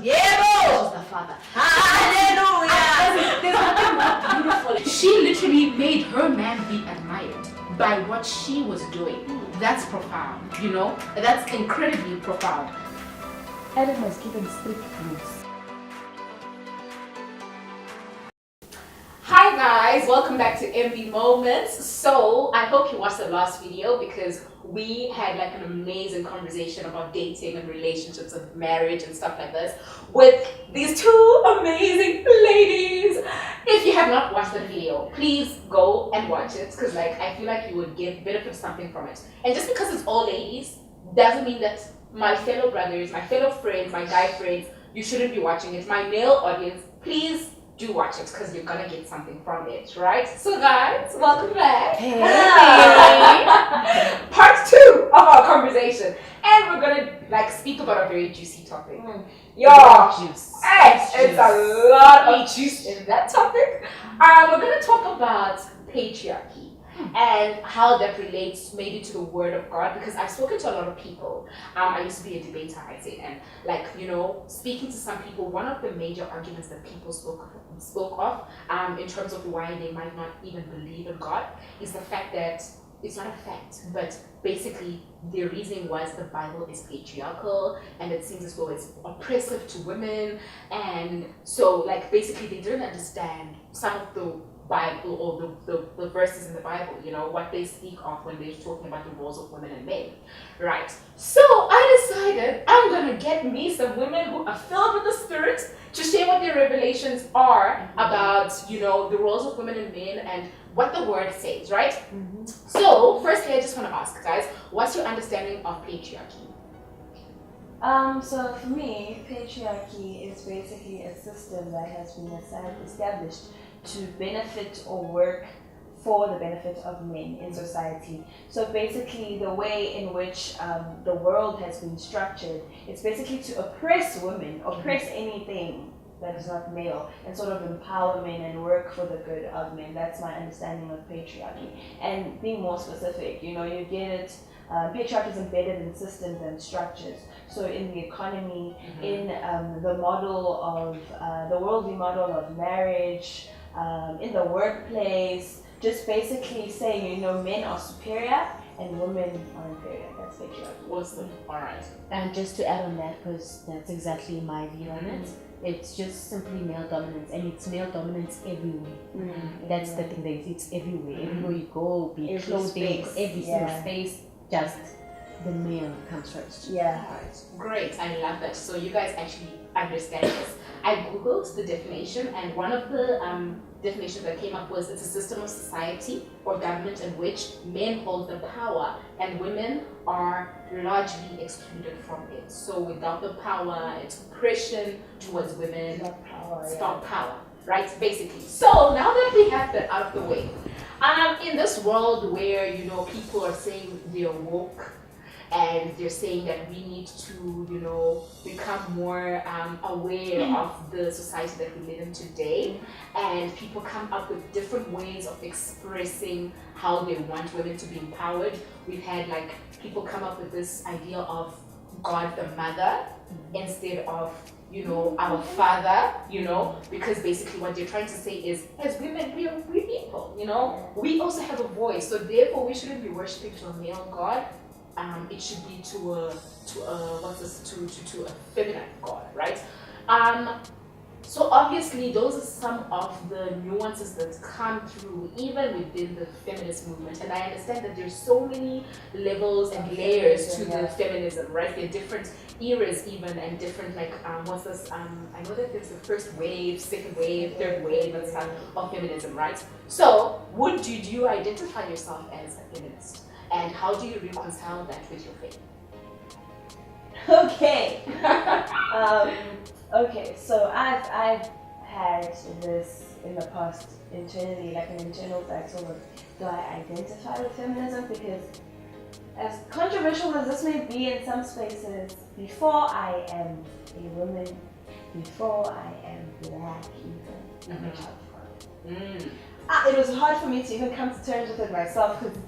Yeah, the father. Hallelujah. There's nothing more beautiful. She literally made her man be admired by what she was doing. That's profound, you know? That's incredibly profound. Adam was given strict rules. Hi guys, welcome back to MB Moments. So I hope you watched the last video because we had like an amazing conversation about dating and relationships and marriage and stuff like this with these two amazing ladies. If you have not watched the video, please go and watch it because like I feel like you would get benefit something from it. And just because it's all ladies doesn't mean that my fellow brothers, my fellow friends, my guy friends, you shouldn't be watching it. My male audience, please do watch it because you're gonna get something from it, right? So guys, welcome back. Hey. Part 2 of our conversation, and we're gonna like speak about a very juicy topic. Juice. It's a lot of juice in that topic. We're gonna talk about patriarchy and how that relates maybe to the word of God, because I've spoken to a lot of people. I used to be a debater, I say, and like, you know, speaking to some people, one of the major arguments that people spoke of in terms of why they might not even believe in God is the fact that it's not a fact, but basically their reasoning was the Bible is patriarchal and it seems as though it's oppressive to women, and so like basically they didn't understand some of the Bible or the verses in the Bible, you know, what they speak of when they're talking about the roles of women and men, right? So I decided I'm gonna get me some women who are filled with the Spirit to share what their revelations are about, you know, the roles of women and men and what the word says, right? So firstly, I just want to ask guys, what's your understanding of patriarchy? So for me, patriarchy is basically a system that has been established to benefit or work for the benefit of men in society. So basically the way in which the world has been structured, it's basically to oppress women, oppress anything that is not male, and sort of empower men and work for the good of men. That's my understanding of patriarchy. And being more specific, you know, you get it, patriarchy is embedded in systems and structures. So in the economy, in the model of, the worldly model of marriage, in the workplace, just basically saying, you know, men are superior and women are inferior. That's patriarchy. Awesome. All right. And just to add on that, because that's exactly my view on it, it's just simply male dominance, and it's male dominance everywhere. That's the thing, that it's everywhere. Everywhere you go, be it clothing, every single space, just the male comes first. Yeah. Great, I love that. So you guys actually understand this. I googled the definition, and one of the definitions that came up was it's a system of society or government in which men hold the power and women are largely excluded from it. So without the power, it's oppression towards women. It's about power, right? Basically. So now that we have that out of the way, in this world where, you know, people are saying they're woke, and they're saying that we need to, you know, become more aware of the society that we live in today, and people come up with different ways of expressing how they want women to be empowered. We've had like people come up with this idea of God the mother instead of, you know, our father, you know, because basically what they're trying to say is, as women, we are people, you know, we also have a voice, so therefore we shouldn't be worshipping to a male God. It should be to a feminine God, right? So obviously those are some of the nuances that come through even within the feminist movement, and I understand that there's so many levels and layers to the feminism, right? There are different eras even, and different like I know that there's the first wave, second wave, third wave and stuff of feminism, right? So would you identify yourself as a feminist? And how do you reconcile that with your faith? Okay. Okay, so I've had this in the past internally, like an internal battle of, do I identify with feminism? Because as controversial as this may be in some spaces, before I am a woman, before I am black even, I'm a child of God. It was hard for me to even come to terms with it myself, because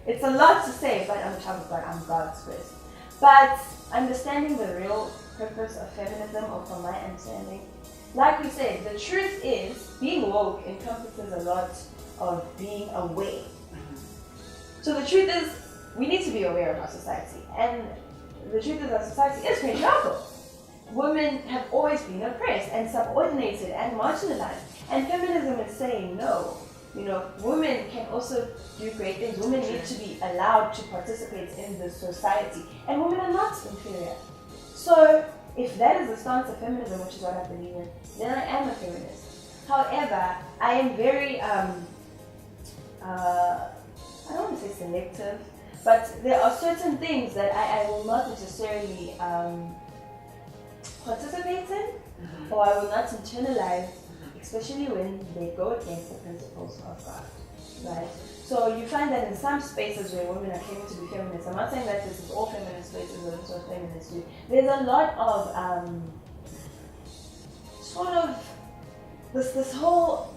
it's a lot to say, but I'm a child of God, I'm God's first. But understanding the real purpose of feminism, or from my understanding. Like we said, the truth is, being woke encompasses a lot of being aware. So the truth is, we need to be aware of our society. And the truth is, our society is patriarchal. Women have always been oppressed and subordinated and marginalized. And feminism is saying no. You know, women can also do great things. Women need to be allowed to participate in this society. And women are not inferior. So if that is the stance of feminism, which is what I believe in, then I am a feminist. However, I am very, I don't want to say selective, but there are certain things that I will not necessarily participate in, or I will not internalize, especially when they go against the principles of God, right? So you find that in some spaces where women are claiming to be feminists, I'm not saying that this is all feminist spaces or this is what feminists do. There's a lot of sort of this whole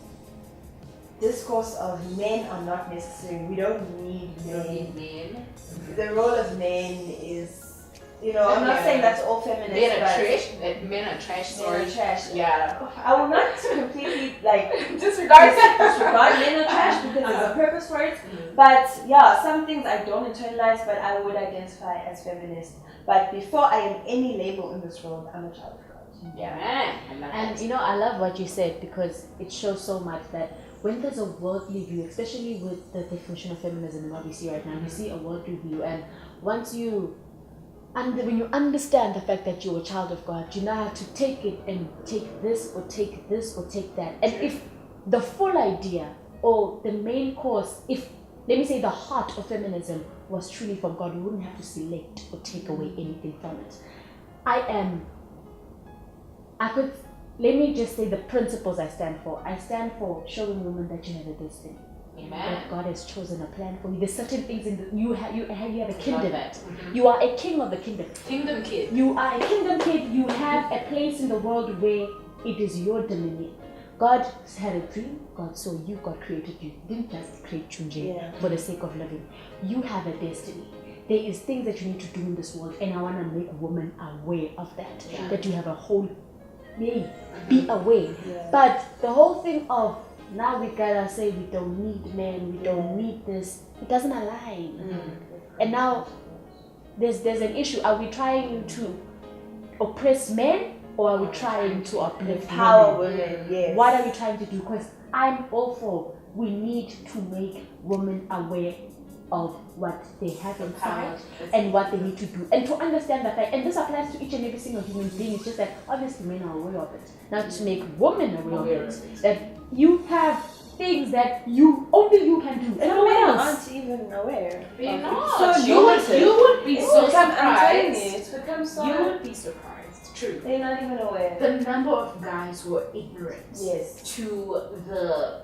discourse of men are not necessary. We don't need men. The role of men is, you know, I'm not saying that's all feminists. Men are trash. Men are trash. Sorry. Men are trash. Yeah. I will not completely disregard men are trash because there's a purpose for it. But yeah, some things I don't internalize, but I would identify as feminist. But before I am any label in this world, I'm a child of God. Yeah. And you know, I love what you said because it shows so much that when there's a worldly view, especially with the definition of feminism and what we see right now, we see a worldly view, and once when you understand the fact that you're a child of God, you know how to take it and take this or take this or take that. And if the full idea or the main cause, if, let me say, the heart of feminism was truly from God, we wouldn't have to select or take away anything from it. Let me just say the principles I stand for. I stand for showing women that you have a destiny. Amen. That God has chosen a plan for you. There's certain things you have a kingdom. You are a king of the kingdom. Kingdom kid. You are a kingdom kid. You have a place in the world where it is your dominion. God had a dream. God saw you. God created you. He didn't just create Chunje for the sake of living. You have a destiny. There is things that you need to do in this world, and I want to make women aware of that. Yeah. That you have a whole be aware. Yeah. But the whole thing of now we gotta say we don't need men, we don't need this, it doesn't align. And now there's an issue. Are we trying to oppress men, or are we trying to uplift empower women? Yes. What are we trying to do? Because I'm all for, we need to make women aware of what they have inside and what they need to do, and to understand that, and this applies to each and every single human being. It's just that obviously men are aware of it. Now to make women aware of it, that you have things that only you can do, and no one else aren't even aware. They're not. So you would be so surprised. I'm telling you, it's become so. You would be surprised. True. They're not even aware. The number of guys who are ignorant to the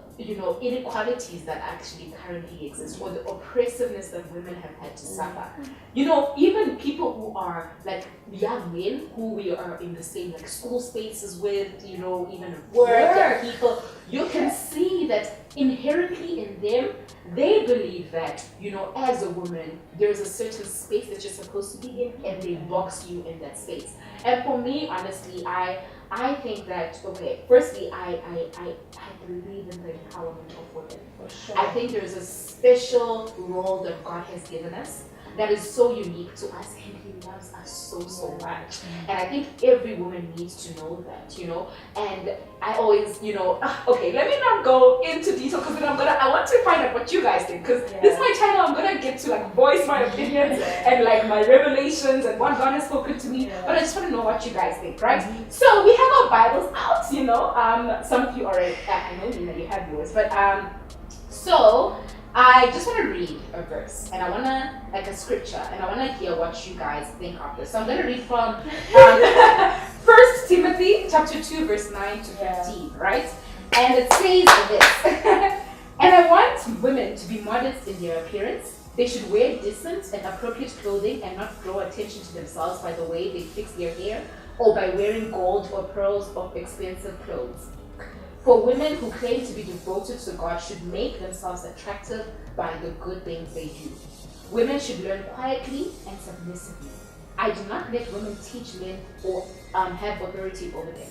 inequalities that actually currently exist, or the oppressiveness that women have had to suffer. Even people who are like young men who we are in the same school spaces with, even at work and people, you can see that inherently in them, they believe that, as a woman, there's a certain space that you're supposed to be in, and they box you in that space. And for me, honestly, I think that, firstly, I believe in the empowerment of women. For sure. I think there's a special role that God has given us that is so unique to us, and He loves us so much. And I think every woman needs to know that, and I always, let me not go into detail, because then I want to find out what you guys think, because this is my channel. I'm gonna get to voice my opinions and my revelations and what God has spoken to me, but I just want to know what you guys think, right? So we have our Bibles out, some of you already, I know Mina, you have yours, but so I just want to read a verse, and I want to, a scripture, and I want to hear what you guys think of this. So I'm going to read from 1 Timothy chapter 2, verse 9 to 15, right? And it says this, and I want women to be modest in their appearance. They should wear decent and appropriate clothing and not draw attention to themselves by the way they fix their hair or by wearing gold or pearls or expensive clothes. For women who claim to be devoted to God should make themselves attractive by the good things they do. Women should learn quietly and submissively. I do not let women teach men or have authority over them.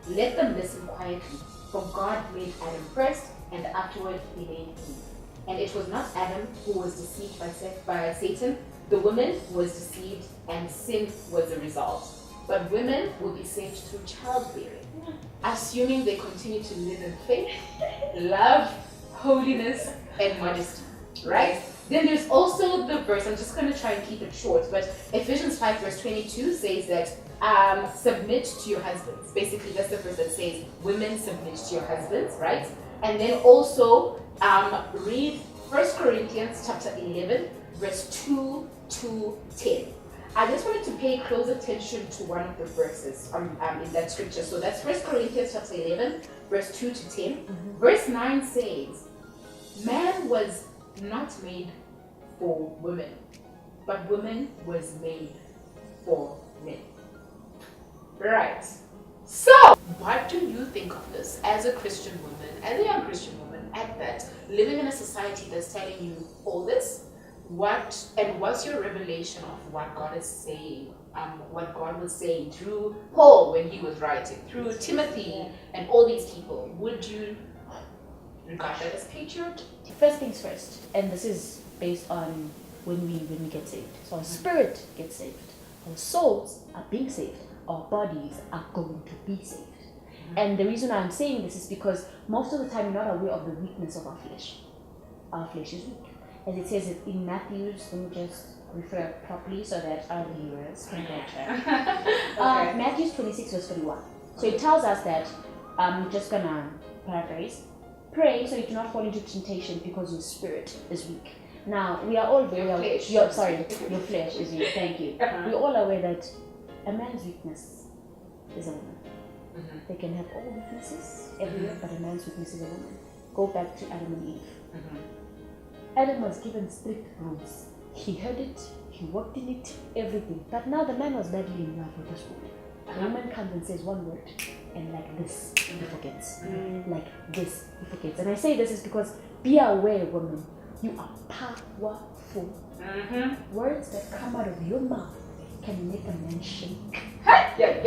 Let them listen quietly. For God made Adam first, and afterward he made Eve. And it was not Adam who was deceived by Satan. The woman was deceived, and sin was the result. But women will be saved through childbearing, assuming they continue to live in faith, love, holiness, and modesty. Right? Then there's also the verse, I'm just going to try and keep it short, but Ephesians 5 verse 22 says that submit to your husbands. Basically, that's the verse that says women submit to your husbands, right? And then also read 1 Corinthians chapter 11 verse 2 to 10. I just wanted to pay close attention to one of the verses in that scripture. So that's 1 Corinthians chapter 11 verse 2 to 10. Mm-hmm. Verse 9 says, man was not made for women, but woman was made for men. Right. So, what do you think of this as a Christian woman, as a young Christian woman, at that, living in a society that's telling you all this? What's your revelation of what God is saying? What God was saying through Paul when he was writing, through Timothy and all these people? Would you regard that as patriarchy? First things first, and this is based on when we get saved. So our spirit gets saved, our souls are being saved, our bodies are going to be saved. And the reason I'm saying this is because most of the time we're not aware of the weakness of our flesh. Our flesh is weak. As it says it in Matthew's, let me just refer properly so that our viewers can catch it. Matthew 26 verse 31. So it tells us that, I'm just gonna paraphrase, pray so you do not fall into temptation because your spirit is weak. Now, we are all very aware, your flesh is weak, thank you. We're all aware that a man's weakness is a woman. Mm-hmm. They can have all weaknesses everywhere, but a man's weakness is a woman. Go back to Adam and Eve. Mm-hmm. Adam was given strict rules. He heard it, he walked in it, everything. But now the man was badly in love with this woman. The woman comes and says one word, and like this, he forgets. Like this, he forgets. And I say this is because, be aware, woman, you are powerful. Mm-hmm. Words that come out of your mouth can make a man shake. Yeah.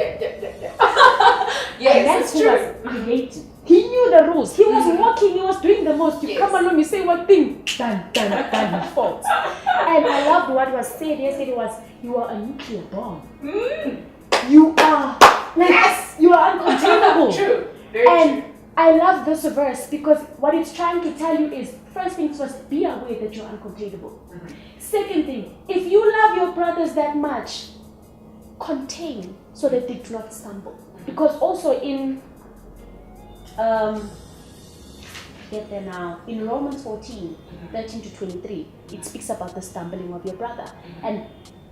Yes, and that's who was created. He knew the rules. He was walking, he was doing the most. You come along, you say one thing, done, he falls. And I loved what was said yesterday was, you are a nuclear bomb. You are, you are uncontainable. True, very true. I love this verse because what it's trying to tell you is, first things first, be aware that you're uncontainable. Mm-hmm. Second thing, if you love your brothers that much, contain so that they do not stumble. Because also in in Romans 14, 13 to 23, it speaks about the stumbling of your brother. And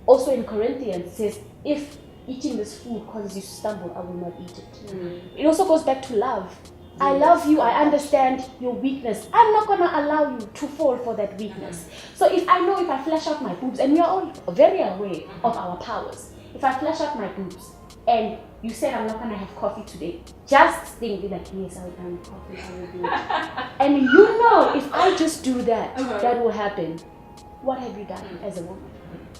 also in Corinthians, it says, if eating this food causes you to stumble, I will not eat it. It also goes back to love. I love you, I understand your weakness. I'm not going to allow you to fall for that weakness. So if I flash out my boobs, and we are all very aware of our powers. If I flash out my boobs, and you said I'm not going to have coffee today, just think like, yes, I will have coffee, I will do it. And you know, if I just do that, that will happen. What have you done as a woman?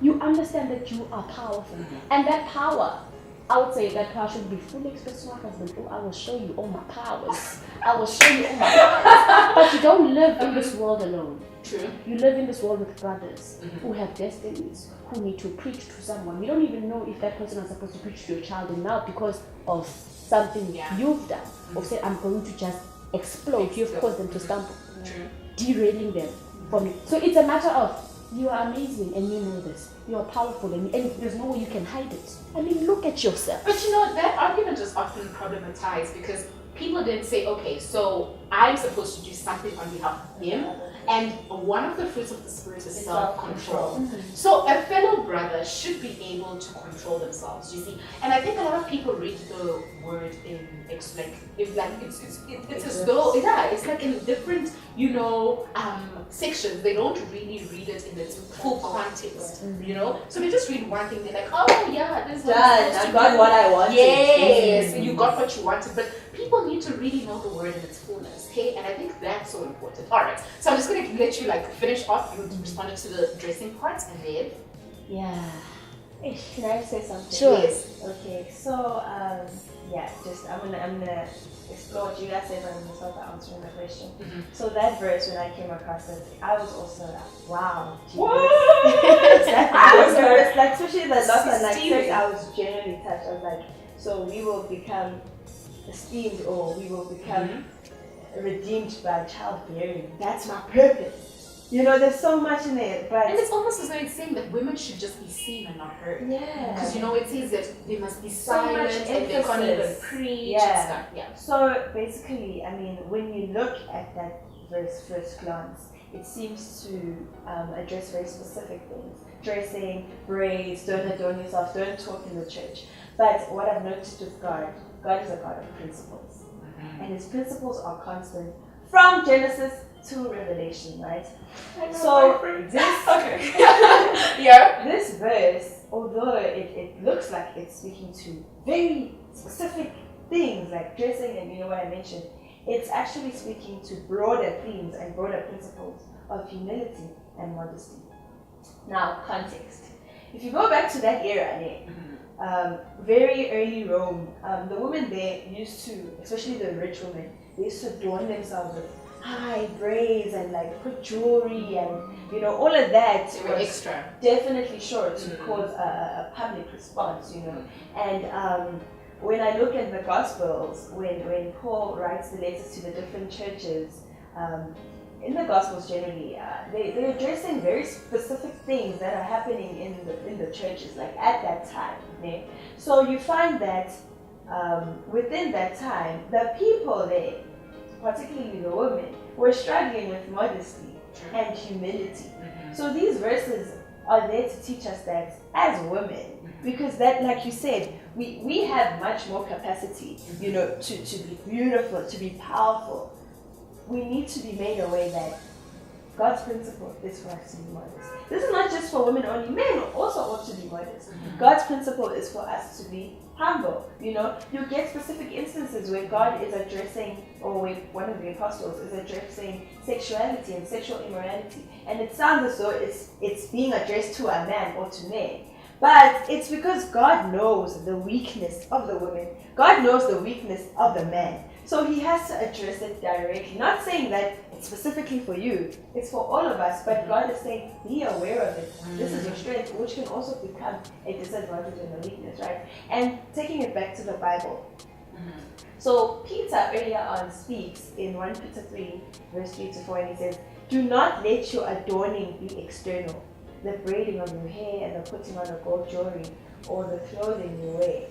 You understand that you are powerful. And that power, I would say that power should be fully expressed to my husband. Oh, I will show you all my powers. I will show you all my powers. But you don't live in this world alone. True. You live in this world with brothers who have destinies, who need to preach to someone. You don't even know if that person is supposed to preach to your child, and now because of something you've done, or said, I'm going to just explode, you've caused them to stumble. True. Derailing them from it. So it's a matter of, you are amazing and you know this. You are powerful and there's no way you can hide it. I mean, look at yourself. But you know, that argument is often problematized because people then say, okay, so I'm supposed to do something on behalf of him. And one of the fruits of the Spirit is self-control. So a fellow brother should be able to control themselves, you see. And I think a lot of people read the word in it's as though it's like in different sections. They don't really read it in its full context, you know. So they just read one thing. They're like, oh yeah, this is I got what I wanted. Yes, you got what you wanted, but people need to really know the word in its fullness. Okay, and I think that's so important. All right, so I'm just going to let you finish off. You responded to the dressing parts, and then Can I say something? Sure. Yes. Okay, so I'm gonna explore what you guys said, and I'm gonna start by answering the question. So that verse, when I came across it, I was also like, wow, Jesus. I was nervous, like especially the last one, like first I was genuinely touched. I was like, so we will become esteemed, or we will become redeemed by childbearing. That's my purpose. You know, there's so much in it, but And it's almost as though it's saying that women should just be seen and not heard. yeah. Because it says that they must be So silent much and they can't even emphasis. preach Yeah. and stuff. Yeah. So basically, I mean, when you look at that verse first glance, it seems to address very specific things. Dressing, braids, don't adorn yourself, don't talk in the church. But what I've noticed with God is a God of principles. And his principles are constant from Genesis to Revelation, right? So this this verse, although it looks like it's speaking to very specific things like dressing and what I mentioned, it's actually speaking to broader themes and broader principles of humility and modesty. Now, context. If you go back to that era, very early Rome, the women there used to, especially the rich women, they used to adorn themselves with high braids and like put jewelry and all of that. They were extra. Definitely sure to cause a public response, And when I look at the Gospels, when Paul writes the letters to the different churches, in the Gospels generally, they're addressing very specific things that are happening in the churches, like at that time. Okay? So you find that within that time, the people there, particularly the women, were struggling with modesty and humility. So these verses are there to teach us that as women, because that, like you said, we have much more capacity, to be beautiful, to be powerful. We need to be made aware that God's principle is for us to be modest. This is not just for women only, men also ought to be modest. God's principle is for us to be humble. You get specific instances where God is addressing, or where one of the apostles is addressing sexuality and sexual immorality, and it sounds as though it's being addressed to a man or to men. But it's because God knows the weakness of the woman. God knows the weakness of the man. So he has to address it directly. Not saying that it's specifically for you, it's for all of us, but God is saying, be aware of it. This is your strength, which can also become a disadvantage and a weakness, right? And taking it back to the Bible. So Peter earlier on speaks in 1 Peter 3, verse 3 to 4, and he says, do not let your adorning be external, the braiding of your hair and the putting on of gold jewelry, or the clothing you wear.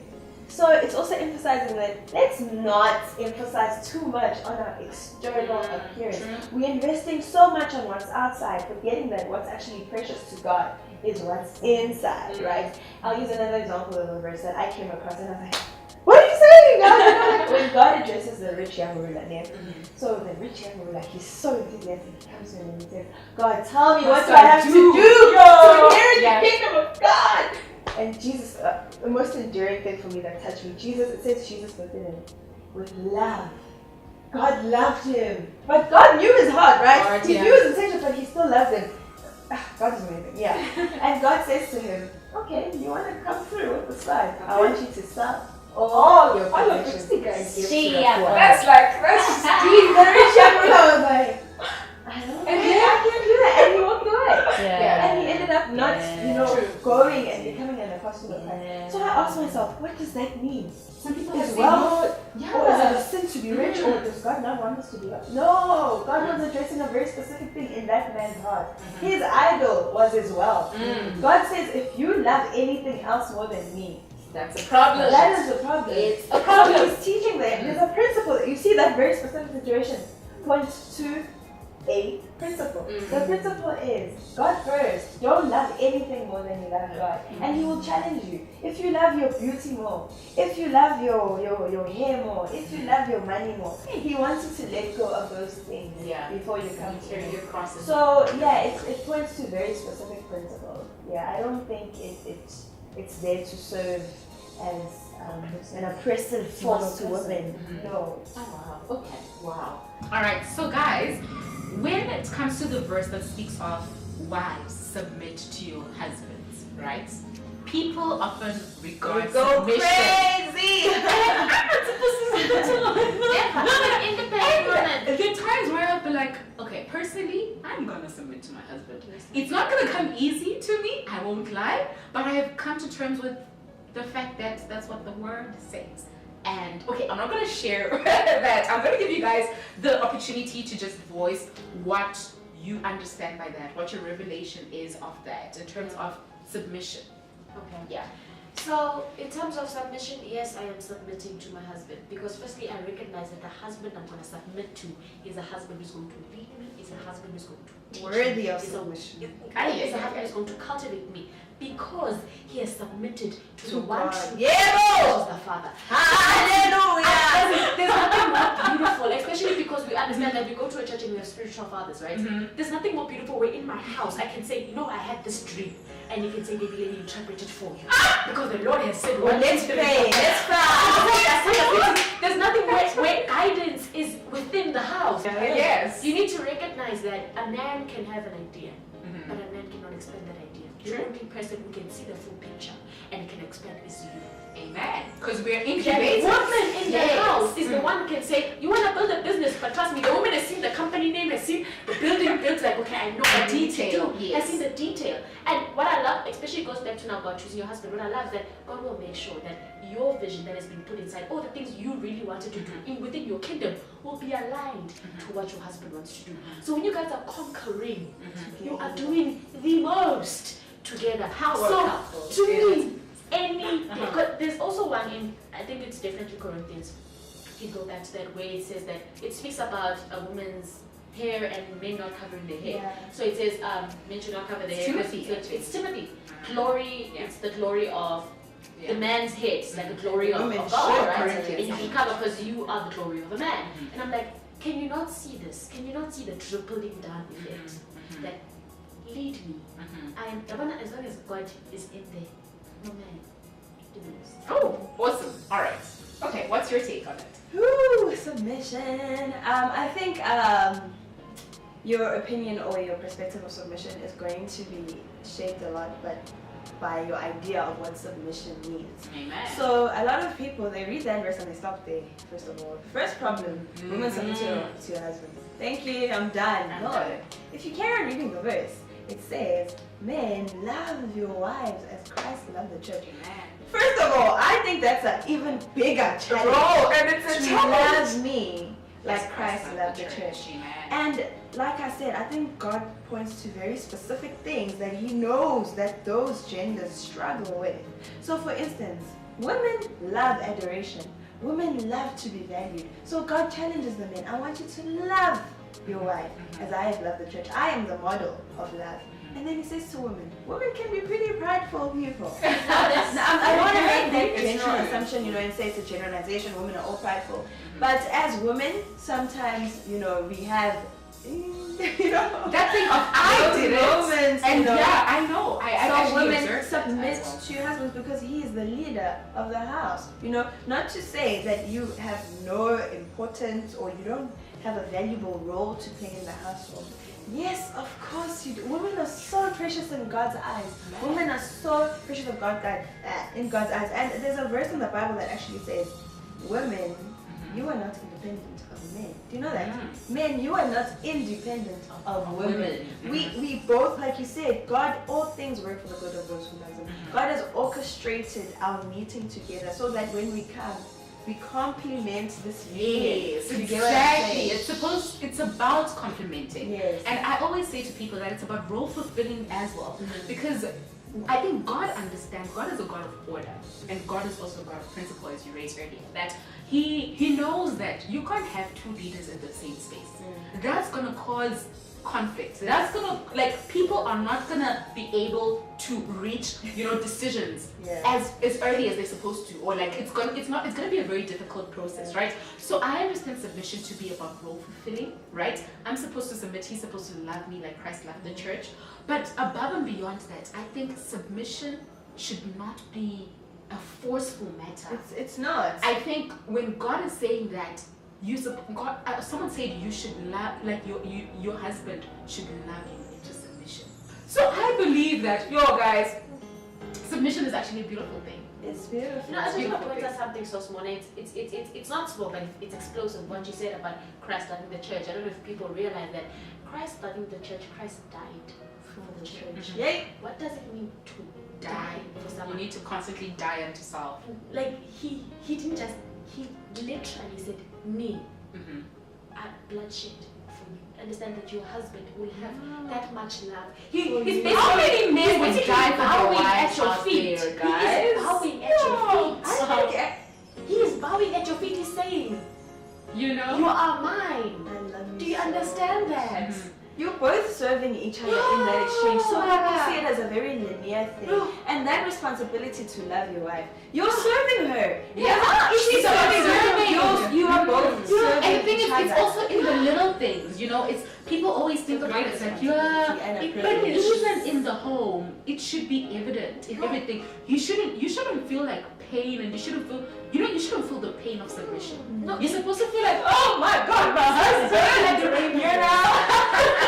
So it's also emphasizing that let's not emphasize too much on our external appearance. We're investing so much on what's outside, forgetting that what's actually precious to God is what's inside, right? I'll use another example of a verse that I came across, and I was like, what are you saying, God? When God addresses the rich young ruler, so the rich young ruler, he's so enthusiastic. He comes to him and he says, God, tell me what do I have to do to inherit the kingdom of God? And Jesus, the most enduring thing for me that touched me, it says Jesus looked at him with love. God loved him. But God knew his heart, right? He knew his intention, but he still loved him. God is amazing, yeah. And God says to him, okay, you want to come through with the slide? I want you to stop all your possessions. That's just deep. The rich young ruler was like, I can't do that. And he walked away. And he ended up not, going and becoming an apostle of Christ. So I asked myself, what does that mean? Some people Is have wealth, or is it a sin to be rich, or does God not want us to be rich? No, God was addressing a very specific thing in that man's heart. His idol was his wealth. God says, if you love anything else more than me, that's a problem. That is a problem. It's a problem. So he's teaching them. There's a principle. You see that very specific situation points to a principle. The principle is God first. Don't love anything more than you love God. And he will challenge you. If you love your beauty more, if you love your hair more, if you love your money more, he wants you to let go of those things before you come to him. So it points to very specific principles. I don't think it's there to serve as an oppressive force to women. No. Oh wow. Okay. Wow. All right. So guys, when it comes to the verse that speaks of wives, submit to your husbands, right? people often regard Go submission. crazy! I'm not supposed to submit to my husband. Yeah, no, but independent woman. There are times where I'll be like, okay, personally, I'm gonna submit to my husband. It's not gonna come easy to me, I won't lie, but I have come to terms with the fact that that's what the word says. And okay, I'm not gonna share that. I'm gonna give you guys the opportunity to just voice what you understand by that, what your revelation is of that in terms of submission. Okay. Yeah. So, in terms of submission, yes, I am submitting to my husband because, firstly, I recognize that the husband I'm going to submit to is a husband who's going to lead me, is a husband who's going to teach Worthy me, of is a- submission. is a husband who's going to cultivate me because he has submitted to the one God. true Yeah, God, the Father. Hallelujah! There's nothing more beautiful, especially because we understand that we go to a church and we have spiritual fathers, right? There's nothing more beautiful where in my house I can say, you know, I had this dream, and you can say, maybe let me interpret it for you. Because the Lord has said, Well, let's pray. Let's pray. There's nothing where guidance is within the house. Yes. You need to recognize that a man can have an idea, but a man cannot expand that idea. The True. only person who can see the full picture and can expand is you. Amen. Because we're The incubated. woman in the Yes. house is the one who can say, you want to build a business, but trust me, the woman has seen the company name, has seen the building built, like, okay, I know what I need to Detail, do. yes. Has seen the detail. And what I love, especially goes back to now about choosing your husband, what I love is that God will make sure that your vision that has been put inside, all the things you really wanted to do within your kingdom will be aligned to what your husband wants to do. So when you guys are conquering, you are doing the most together. So to me, because there's also one in, I think it's definitely Corinthians. You go back to that way it says that it speaks about a woman's hair and men not covering their hair. Yeah. So it says men should not cover their hair. Timothy, because it's Timothy. Glory, Yeah. it's the glory of the man's head. It's like the glory of Women God, should right? Corinthians. And you can cover because you are the glory of a man. And I'm like, can you not see this? Can you not see the trickling down effect? That lead me. I am as long as God is in there, no man. Do this. Oh, awesome. All right. Okay, what's your take on it? Ooh, submission. I think your opinion or your perspective of submission is going to be shaped a lot, but by your idea of what submission means. Amen. So a lot of people, they read that verse and they stop there. First of all, first problem: women submit to your husband. Thank you, I'm done. I'm No, done. if you carry on reading the verse, it says, "Men, love your wives as Christ loved the church." Amen. First of all, I think that's an even bigger challenge. Bro, and it's a to challenge. love me like Christ loved the church. Amen. And like I said, I think God points to very specific things that He knows that those genders struggle with. So for instance, women love adoration. Women love to be valued. So God challenges the men. I want you to love your wife as I have loved the church. I am the model of love. And then He says to women can be pretty prideful people. Now, I want to make that It's general true. assumption, and say it's a generalization. Women are all prideful. But as women, sometimes, we have, That thing of I did it. moments, And yeah, I know. I so actually women observed submit that as well. to your husband because he is the leader of the house. Not to say that you have no importance or you don't have a valuable role to play in the household. Yes, of course you do. Women are so precious in God's eyes. Women are so precious in God's eyes. And there's a verse in the Bible that actually says, women, you are not independent of men. Do you know that? Men, you are not independent of women. We both, like you said, God, all things work for the good of those who love Him. God has orchestrated our meeting together so that when we come, we complement this union. Yes, You get what I'm exactly. saying? It's about complementing. Yes. And I always say to people that it's about role fulfilling as well. Because I think God understands, God is a God of order. And God is also a God of principle, as you raised earlier. That He knows that you can't have two leaders in the same space. That's gonna cause conflict. That's gonna, people are not gonna be able to reach, decisions as early as they're supposed to, or it's gonna be a very difficult process, right? So I understand submission to be about role fulfilling, right? I'm supposed to submit, he's supposed to love me like Christ loved the church. But above and beyond that, I think submission should not be a forceful matter. It's not. I think when God is saying that, someone said you should love, your husband should love you into submission. So I believe that, guys, submission is actually a beautiful thing. It's beautiful. You know, I just want to Beautiful point thing. out something so small. And it's not small, but it's explosive. What you said about Christ loving the church. I don't know if people realize that Christ loving the church, Christ died for the church. Yay! What does it mean to die for You someone? need to constantly die unto self. Like he didn't just, he literally said, me, Mm-hmm. are bloodshed for you. Understand that your husband will have that much love. He's For you. basically How many men would basically die for their bowing at wives your out feet. there, He guys? is bowing at your feet. I think He is bowing at your feet. He's saying, You know? you are mine. I love you. Do you so understand that? Mhm. You're both serving each other in that exchange. So people see it as a very linear thing. Yeah. And that responsibility to love your wife. You're serving her. Yeah. She's serving you. You are both serving And the thing each is, it's other. also in the little things, you know. It's people always think about it like, yeah, And a but privilege. even in the home, it should be evident in everything. You shouldn't feel like pain, and you shouldn't feel the pain of submission. No, You're supposed to feel like, oh my God, my husband, you know.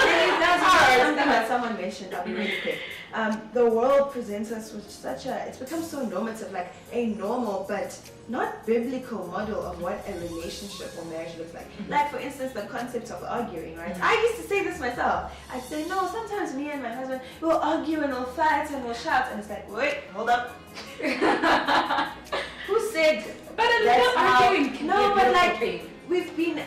Something that someone mentioned, I'll be really quick. The world presents us with it's become so normative, like a normal but not biblical model of what a relationship or marriage looks like. Like for instance, the concept of arguing, right? I used to say this myself. I'd say, no, sometimes me and my husband will argue and we'll fight and we'll shout, and it's like, wait, hold up. Who said But a that's little how? arguing can No, be a but beautiful like thing. we've been.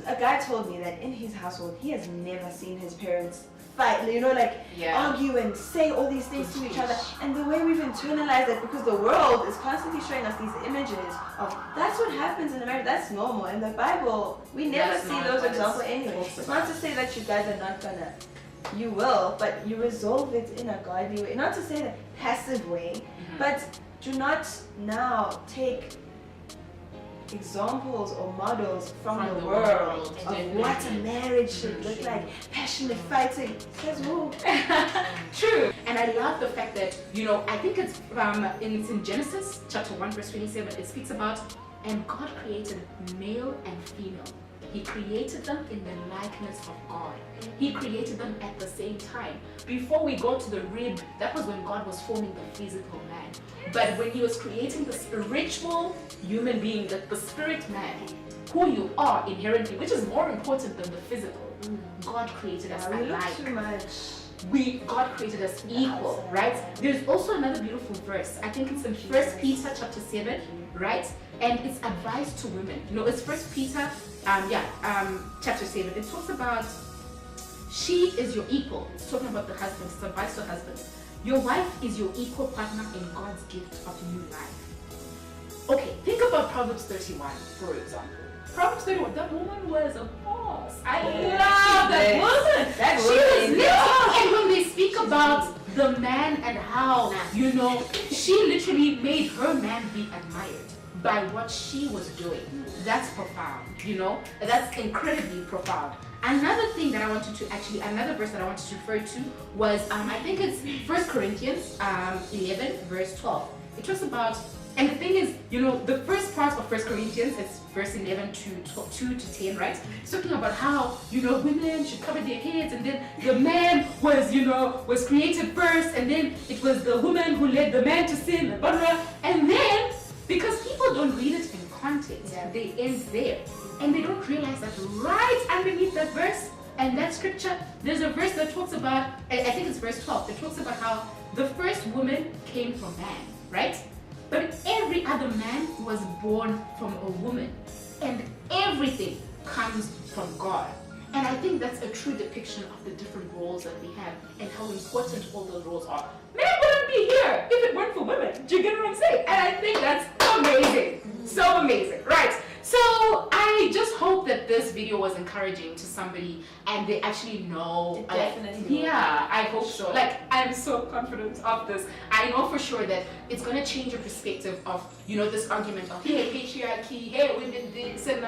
A guy told me that in his household he has never seen his parents fight, you know, like Yeah. argue and say all these things to each other. And the way we've internalized it, because the world is constantly showing us these images of that's what happens in America, that's normal. In the Bible, we never That's see not those what examples it's anyway. talks It's not to say that you guys are not gonna, you will, but you resolve it in a godly way. Not to say that passive way, but do not now take examples or models from the world of what a marriage should look like. Passionate fighting. Says who? True. And I love the fact that, you know, I think it's in Genesis chapter 1 verse 27, it speaks about, and God created male and female. He created them in the likeness of God. He created them at the same time. Before we go to the rib, that was when God was forming the physical man. But when he was creating the spiritual human being, the spirit man, who you are inherently, which is more important than the physical, God created us We look alike. too much. God created us equal, right? There's also another beautiful verse. I think it's in 1 Peter chapter 7, right? And it's advice to women. You know, it's 1 Peter, chapter 7. It talks about she is your equal. It's talking about the husband. It's advice to husbands. Your wife is your equal partner in God's gift of new life. Okay, think about Proverbs 31, for example. Proverbs 31, that woman was a boss. I love that woman. That She woman. was little. And when they speak about the man and how, you know, she literally made her man be admired by what she was doing. That's profound, you know? That's incredibly profound. Another thing that I wanted to another verse that I wanted to refer to was, I think it's 1 Corinthians 11, verse 12. It talks about, and the thing is, you know, the first part of 1 Corinthians is verse 11 to 2 to 10, right? It's talking about how, you know, women should cover their heads, and then the man was, you know, was created first, and then it was the woman who led the man to sin, blah, blah, blah. And then, because people don't read it in context, they end there. And they don't realize that right underneath that verse and that scripture, there's a verse that talks about, I think it's verse 12, it talks about how the first woman came from man, right? But every other man was born from a woman. And everything comes from God. And I think that's a true depiction of the different roles that we have and how important all those roles are. Men wouldn't be here if it weren't for women. Do you get what I'm saying? And I think that's amazing. So amazing, right? So I just hope that this video was encouraging to somebody and they actually know. Definitely. Yeah, I hope so. Like, I'm so confident of this. I know for sure that it's going to change your perspective of, you know, this argument of, hey, patriarchy, hey, women this, and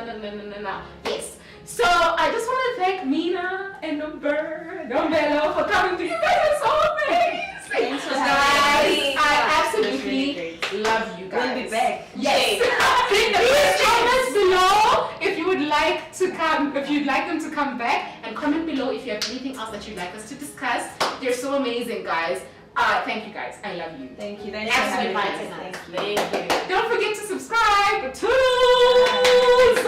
no. Yes. So I just want to thank Mina and Nomvelo for coming to you guys. Are so amazing. Thanks for Guys, having us. I It was really absolutely great. love you guys. We'll be back. Yes. Please comment below if you would like to come, if you'd like them to come back, and comment below if you have anything else that you'd like us to discuss. They're so amazing, guys. Thank you guys. I love you. Thank you. Thanks Thanks for for having us. inviting us. Thank you. Thank you. Don't forget to subscribe. Toodles!